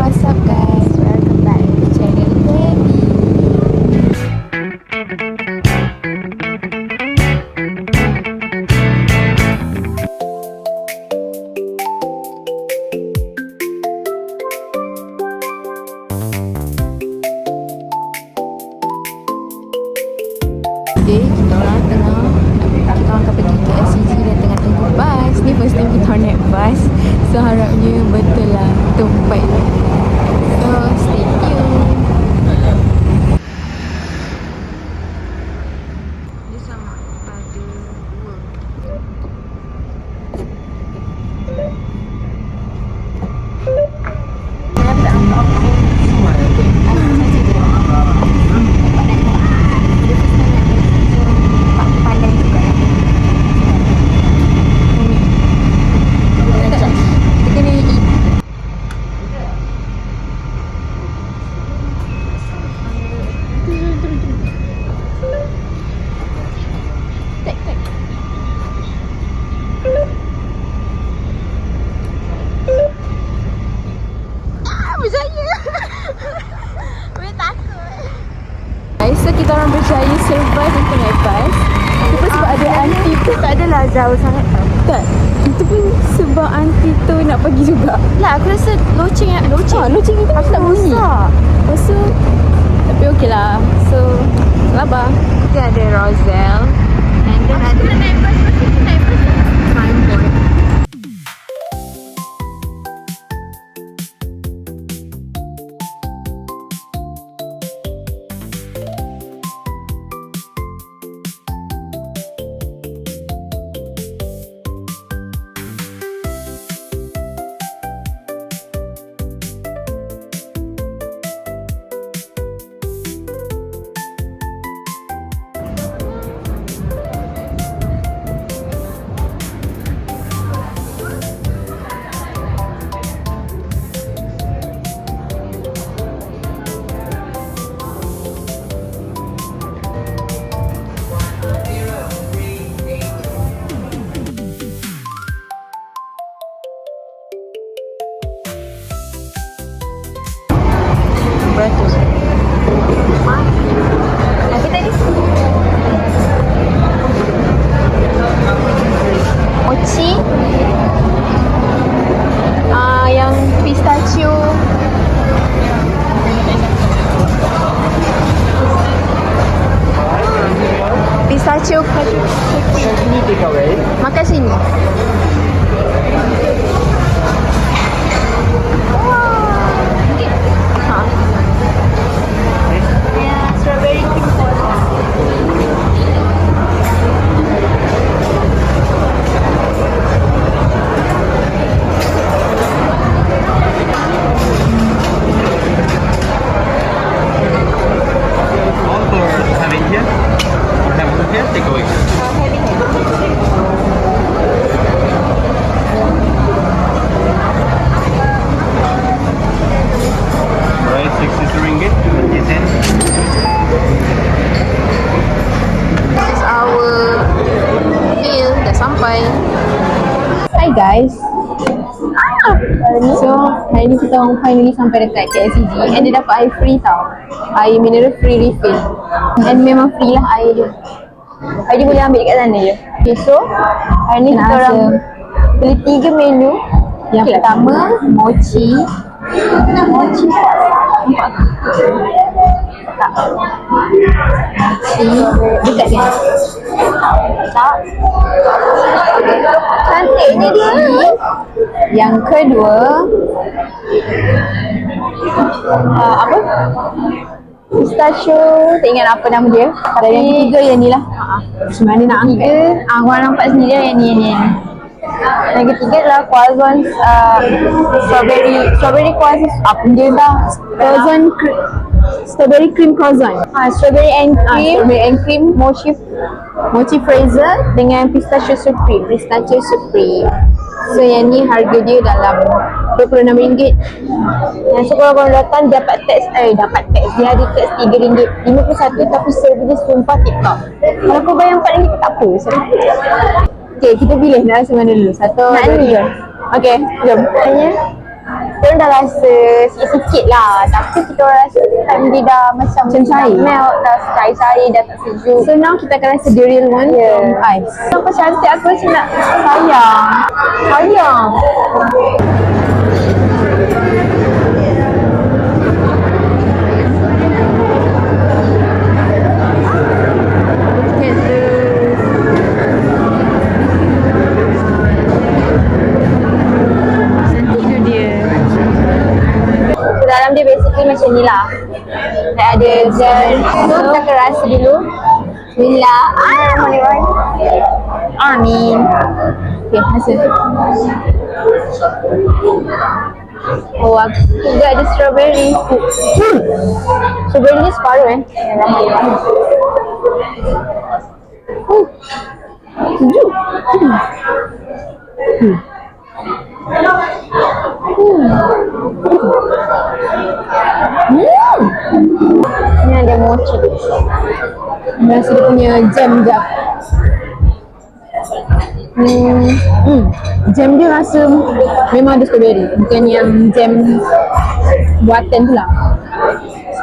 What's up guys? Welcome back to channel Debbie. Okay, kita orang tengah pergi ke SCG dan tengah tunggu bas. Ni first time kita orang naik bas, so harapnya betul lah tempat ni. So stay tuned. Dia sama ada dua. So kita orang berjaya survive untuk naik bas. Itu pun sebab ada aunty tu. Tak adalah jauh sangat tau. Tak. Itu pun sebab aunty tu nak pergi juga. Lah aku rasa loceng itu aku tak bunyi. Lepas tu tapi okey lah. So sabar. Kita ada Roselle. And then ada naik bas. Time board. Beratus. Tapi tadi mochi, yang pistachio, Sini take away. makan sini. Strawberry cream All for having here. Have one here, take away. Right, 62 ringgit, 20 cents. This is our meal. Dah sampai. Hi guys. So hari ni kita orang finally sampai dekat KLCG and dia dapat air free tau. Air mineral free refill. And memang free lah air dia. Air dia boleh ambil kat sana je. Okay, so hari ni kita orang beli 3 menu. Yang pertama mochi. Mochi tak? Mochi dekat kan? Tak. Cantiknya dia. Yang kedua apa? Pistachio. Tak ingat apa nama dia. Dan yang ketiga yang ni lah. Macam mana nak angkat? Korang nampak sendiri lah yang ni. Yang ketiga adalah croissant, strawberry croissant. Apa dia dah? Strawberry cream croissant. Strawberry and cream, mochi fraser dengan pistachio supreme. So yang ni harga dia dalam RM26. So kalau korang datang dapat tax, dia ada tax RM3, 51 tapi servis dia sumpah TikTok. Kalau kau bayar RM4 tak apa. Okay, kita pilih nak rasa mana dulu. Satu, dua, tiga. Okay, jom. Kita dah rasa sikit-sikit lah. Tapi kita orang rasa time dia dah macam cair. dah melt, dah cair-cair, dah tak sejuk. So now kita akan rasa the real one from ice. Nampak cantik, aku macam nak sayang. Sayang. Cantik tu dia. Dalam dia basically macam ni lah. Dah ada gel. So kita akan rasa dulu. Bismillah. Amin. Okay, rasa. Oh, aku juga ada strawberry. Strawberry ni separuh Yang ramai. Sejuk. Ni ada mochi. Rasa dia punya jam jap. Jam dia rasa memang ada strawberry. Bukan yang jam buatan tu lah.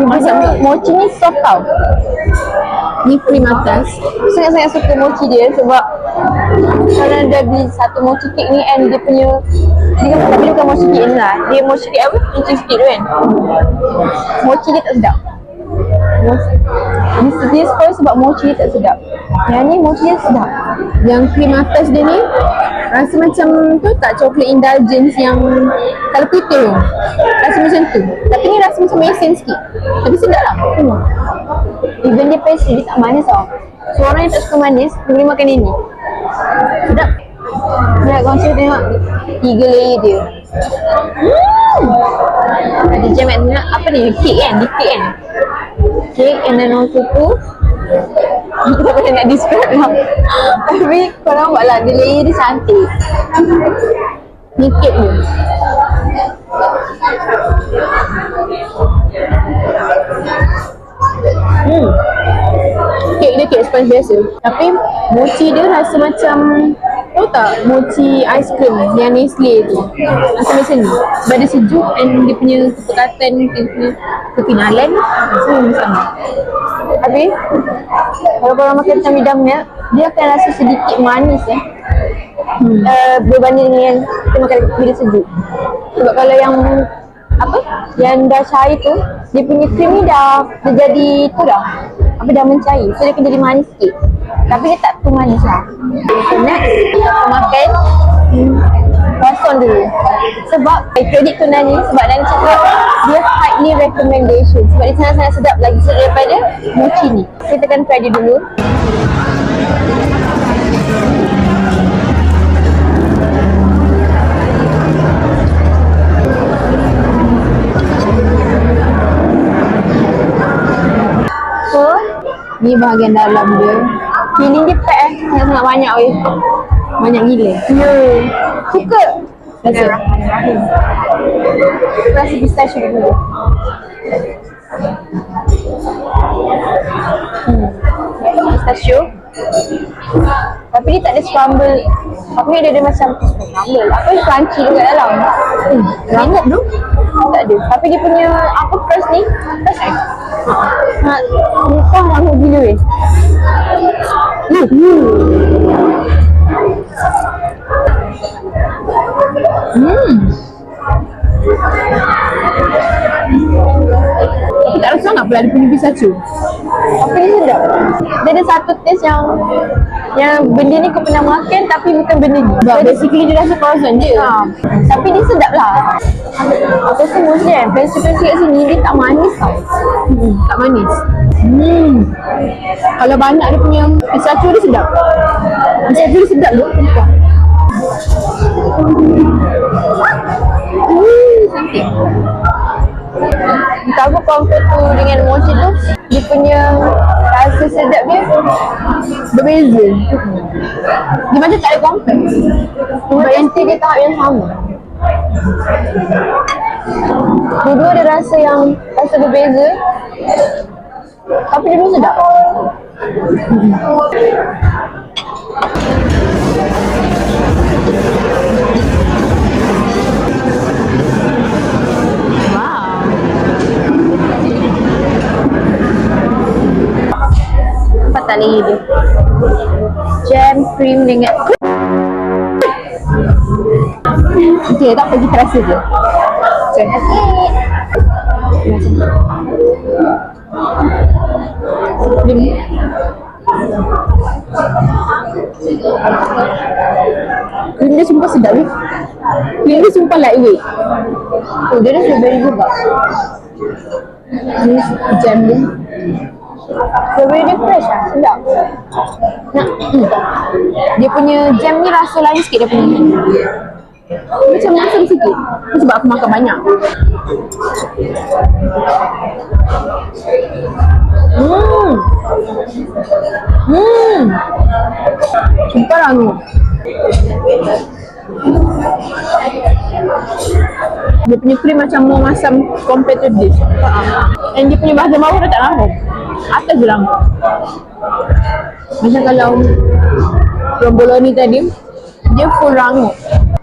Macam mochi ni soft tau. Ni krim atas. Sangat-sangat suka mochi dia sebab kalau dah beli satu mochi cake ni and dia punya dia bukan mochi cake ni lah. Dia mochi cake apa? Mochi cake tu kan. Mochi dia tak sedap. Dia spoil sebab mochi dia tak sedap. Yang ni mochi dia sedap. Yang krim atas dia ni rasa macam tu tak coklat indulgence yang kalau putih tu. Rasa macam tu. Tapi ni rasa macam mesin sikit. Tapi sedap lah. Even dia pastry dia tak manis tau. So orang yang tak suka manis boleh makan ini. Sedap. Nak kongsi tengok 3 layer dia. Ada jam kat tengah. Apa ni? Cake kan? Dia cake kan? Cake and then also tu aku tak boleh nak describe lah. Tapi kau nampak lah dia layer dia cantik. Ni kek dia. Kek dia kek sponge biasa. Tapi mochi dia rasa macam tahu tak mochi ice cream yang Nestle tu. Rasa macam ni. Sebab dia sejuk and dia punya kepekatan, dia punya kekinalan semua sama. Habis kalau korang makan macam midang milk, dia akan rasa sedikit manis berbanding dengan kita makan bila sejuk. Sebab kalau yang apa yang dah cair tu, dia punya krim ni dah jadi tu dah dah mencair, so dia akan jadi manis sikit. Tapi dia tak tu manis lah. So next kita makan croissant dulu. Sebab kredit tu Nani, sebab Nani cakap dia highly recommendation sebab dia sangat-sangat sedap lagi daripada mochi ni. Kita akan try dia dulu. So Ni bahagian dalam dia. filling dia pack sangat-sangat banyak weh. Banyak gila. Ya. Suka. Rasa. Rasa pistachio dulu. Pistachio. Tapi dia tak ada scramble. Tapi dia ada macam scramble. Apa yang crunchy tu kat dalam. Rangup tu? Tak ada. Tapi dia punya apa crust ni? Crust kan? Muka rangup gila weh. Aku tak rasa sangat pula dia punya pistachio. Tapi dia sedap. Dia ada satu taste yang benda ni kau pernah makan tapi bukan benda ni. Sebab basically dia rasa croissant je. Tapi dia sedap lah. Aku rasa mostly kan pastry-pastry kat sini dia tak manis tau. Tak manis. Kalau banyak dia punya pistachio dia sedap. Pistachio dia sedap tu. Cantik. Entah apa compare tu dengan mochi tu, dia punya rasa sedap dia Berbeza. Dia macam tak ada compare. cuma nanti dia tahap yang sama. Dua-dua ada rasa yang rasa berbeza tapi dia pun sedap. jam, cream dengan okay, tak apa, kita rasa je. Okay. Cream. Cream dia sumpah sedap ni. Cream dia sumpah lightweight. Oh, dia ada strawberry juga. Ni jam dia. Strawberry dia fresh lah, sedap. Nak, dia punya jam ni rasa lain sikit dia punya. Macam masam sikit. Sebab aku makan banyak. Sumpah lah tu. Dia punya cream macam more masam compared to this. And dia punya bahagian bawah dah tak rangup. Atas je rangup. Macam kalau romboloni tadi, dia full rangup.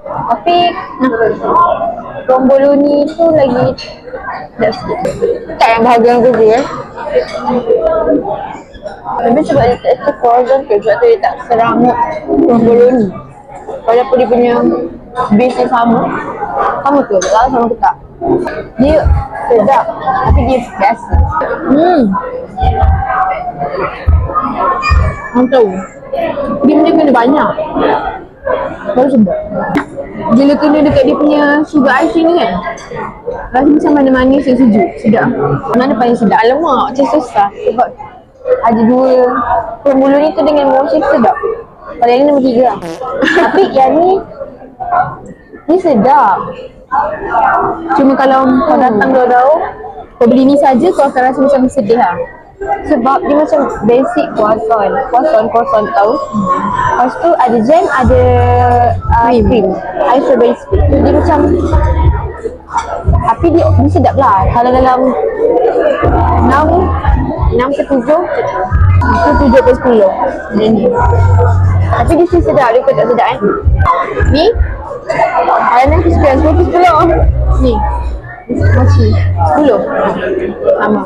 Tapi romboloni tu lagi sedap sikit. Tak yang bahagian tu je. Tapi sebab dia tak extra frozen ke, sebab tu dia tak serangup romboloni. Walaupun dia punya base dia sama ke? Tak tahu sama ke tak. Dia sedap, tapi dia biasa. Orang tahu cream dia kena banyak baru sedap. Bila kena dekat dia punya sugar icing ni kan, rasa macam manis-manis yang sejuk, sedap. Mana paling sedap? Alamak, macam susah sebab ada dua romboloni tu dengan mochi sedap. Kalau yang ni nombor 3 lah. Tapi yang ni sedap. Cuma kalau kau datang jauh-jauh, kau beli ni saja, kau akan rasa macam sedih lah. Sebab dia macam basic croissant tahu. Lepas tu ada jam, ada cream. Ada strawberry cream. Dia macam, tapi dia sedap lah. Kalau dalam 6 ke 7, aku 7 ke 10 ni. Tapi dia sih sedap, dia tak sedap kan. Ni ayam yang crispy, 10 ke 10. Ni mochi 10 sama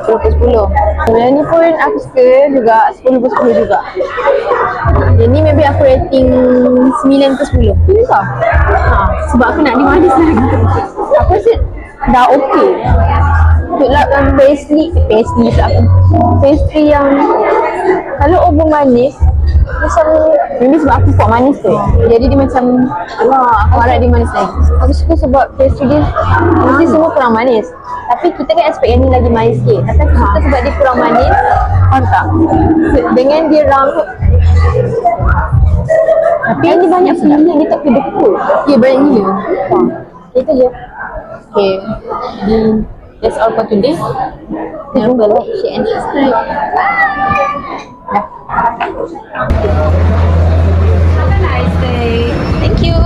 10 ke 10. Yang ni pun aku suka juga, 10 ke 10 juga. Yang ni maybe aku rating 9 ke 10. Ini tau sebab aku nak dia manis lagi. Aku rasa dah okey. Untuk pastry yang kalau over manis, macam maybe sebab aku kuat manis tu, jadi dia macam aku harap dia manis lagi. Aku suka sebab pastry dia mesti semua kurang manis, tapi kita kan expect yang ni lagi manis sikit. Tapi aku suka sebab dia kurang manis. Faham tak? Dengan dia rangup, tapi yang ni banyak filling, dia tak kedekut. Ya, banyak gila. Itu je. Okay, that's all for today. Jangan lupa like, share and subscribe. Have a nice day. Thank you.